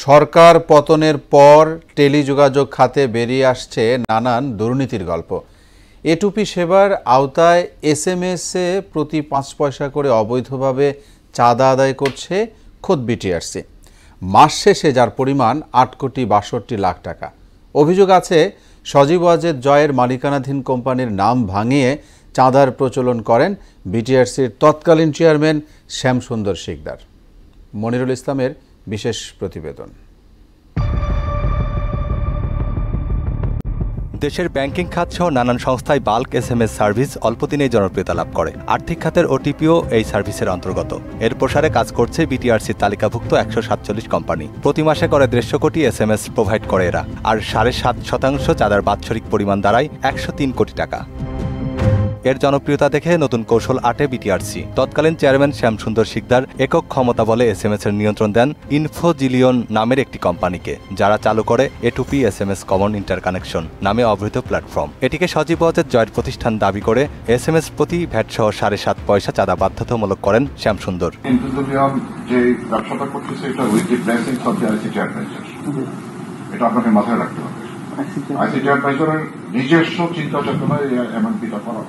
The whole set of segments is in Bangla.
সরকার পতনের পর টেলিযোগাযোগ খাতে বেরিয়ে আসছে নানান দুর্নীতির গল্প। এটুপি সেবার আওতায় এসএমএস-এ প্রতি ৫ পয়সা করে অবৈধভাবে চাঁদা আদায় করছে খোদ বিটিআরসি। মাস শেষে যার পরিমাণ ৮,৬২,লাখ টাকা। অভিযোগ আছে সজীব ওয়াজেদ জয়ের মালিকানাধীন কোম্পানির নাম ভাঙিয়ে চাঁদার প্রচলন করেন বিটিআরসির তৎকালীন চেয়ারম্যান শ্যামসুন্দর শিকদার। মনিরুল ইসলামের বিশেষ প্রতিবেদন। দেশের ব্যাংকিং খাত সহ নানান সংস্থায় বাল্ক এসএমএস সার্ভিস অল্পদিনেই জনপ্রিয়তা লাভ করে। আর্থিক খাতের ওটিপিও এই সার্ভিসের অন্তর্গত। এর প্রসারে কাজ করছে বিটিআরসির তালিকাভুক্ত ১৪৭ কোম্পানি। প্রতি মাসে করে ১৫০ কোটি এসএমএস প্রোভাইড করে এরা, আর ৭.৫% চাঁদার বাৎসরিক পরিমাণ দাঁড়ায় ১০৩ কোটি টাকা। এর জনপ্রিয়তা দেখে নতুন কৌশল আটে বিটিআরসি। তৎকালীন চেয়ারম্যান শ্যামসুন্দর শিকদার একক ক্ষমতা বলে এসএমএস এর নিয়ন্ত্রণ দেন ইনফোজিলিয়ন নামের একটি কোম্পানিকে, যারা চালু করে এটুপি এসএমএস কমন ইন্টারকানেকশন নামে অবৈধ প্ল্যাটফর্ম। এটিকে সজীব ওয়াজেদ জয়ের প্রতিষ্ঠান দাবি করে এসএমএস প্রতি ভ্যাট সহ ৭.৫ পয়সা চাঁদা বাধ্যতামূলক করেন শ্যামসুন্দর। ইনফোজিলিয়ন যে ব্যবসাটা করতেছে এটা with the blessing of the ICT adviser, এটা আপনাকে মাথায় রাখতে হবে। আইসিটি অ্যাডভাইজারের নিজস্ব চিন্তা চেতনায় এমনপিটা করা,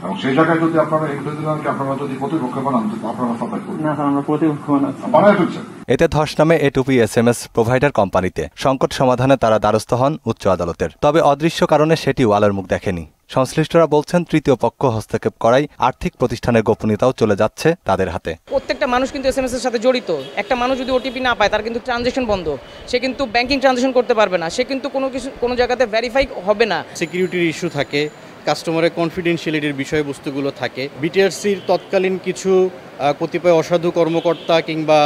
এবং সেই জায়গায় যদি আপনারা ইনফোজিলিয়নকে আপনারা যদি প্রতিপক্ষ বানান, আপনারা সাপোর্ট করবেন না, আমরা প্রতিপক্ষ বানাই ফেলছেন। এতে ধস নামে এটুপি এসএমএস প্রোভাইডার কোম্পানিতে। সংকট সমাধানে তারা দ্বারস্থ হন উচ্চ আদালতের। তবে অদৃশ্য কারণে সেটি ওয়ালের মুখ দেখেনি। সংশ্লিষ্টরা বলছেন তৃতীয় পক্ষ হস্তক্ষেপ করায় আর্থিক প্রতিষ্ঠানের গোপনীয়তাও চলে যাচ্ছে তাদের হাতে। প্রত্যেকটা মানুষ কিন্তু এসএমএস এর সাথে জড়িত। একটা মানুষ যদি ওটিপি না পায়, তার কিন্তু ট্রানজাকশন বন্ধ। সে কিন্তু ব্যাংকিং ট্রানজাকশন করতে পারবে না। সে কিন্তু কোনো জায়গাতে ভেরিফাই হবে না। সিকিউরিটির ইস্যু থাকে, কাস্টমারের কনফিডেন্সিয়ালিটির বিষয়বস্তুগুলো থাকে। বিটিআরসির তৎকালীন কিছু কতিপয় অসাধু কর্মকর্তা কিংবা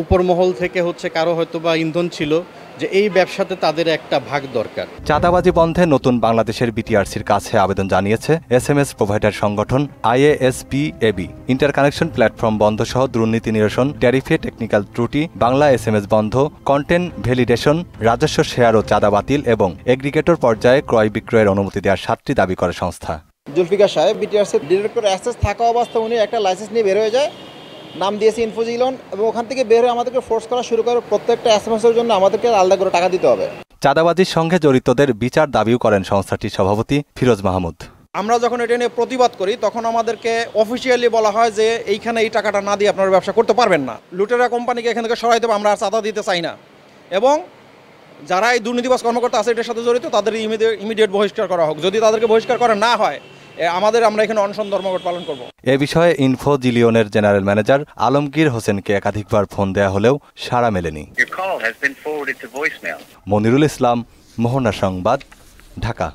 উপরমহল থেকে কারো হয়তো বা ইন্ধন ছিল যে এই ব্যবসাতে তাদের একটা ভাগ দরকার। চাঁদাবাজি বন্ধে নতুন বাংলাদেশের বিটিআরসির কাছে আবেদন জানিয়েছে এসএমএস প্রোভাইডার সংগঠন আইএএসপিএবি। ইন্টারকানেকশন প্ল্যাটফর্ম বন্ধ সহ দুর্নীতি নিরসন, ট্যারিফে টেকনিক্যাল ত্রুটি, বাংলা এসএমএস বন্ধ, কন্টেন্ট ভ্যালিডেশন, রাজস্ব শেয়ার ও চাঁদা বাতিল এবং এগ্রিগেটর পর্যায়ে ক্রয় বিক্রয়ের অনুমতি দেওয়ার 7টি দাবি করে সংস্থা। জুলফিকার সাহেব বিটিআরসির ডিরেক্টর অ্যাক্সেস থাকা অবস্থায় উনি একটা লাইসেন্স নিয়ে বের হয়ে যায়, নাম দিয়েছে ইনফোজিলিয়ন, এবং ওখান থেকে বের হয়ে আমাদেরকে ফোর্স করা শুরু করে প্রত্যেকটা এসএমএস-এর জন্য আমাদেরকে আলাদা করে টাকা দিতে হবে। চাঁদাবাজির সঙ্গে জড়িতদের বিচার দাবিও করেন সংস্থাটির সভাপতি ফিরোজ মাহমুদ। আমরা যখন এটা নিয়ে প্রতিবাদ করি, তখন আমাদেরকে অফিসিয়ালি বলা হয় যে এইখানে এই টাকাটা না দিয়ে আপনারা ব্যবসা করতে পারবেন না। লুটেরা কোম্পানিকে এখান থেকে সরাইতে হবে, আমরা আর চাঁদা দিতে চাই না। এবং যারা এই দুর্নীতিবাজ কর্মকর্তা আছে এটার সাথে জড়িত, তাদের ইমিডিয়েট বহিষ্কার করা হোক। যদি তাদেরকে বহিষ্কার করা না হয়, আমরা এখানে অনশন ধর্মঘট পালন করব। এ বিষয়ে ইনফোজিলিয়নের জেনারেল ম্যানেজার আলমগীর হোসেনকে একাধিকবার ফোন দেয়া হলেও সাড়া মেলেনি। মনিরুল ইসলাম, মোহনা সংবাদ, ঢাকা।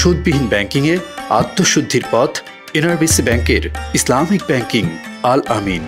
সুদবিহীন ব্যাংকিংয়ে আত্মশুদ্ধির পথ এনআরবিসি ব্যাংকের ইসলামিক ব্যাংকিং আল আমিন।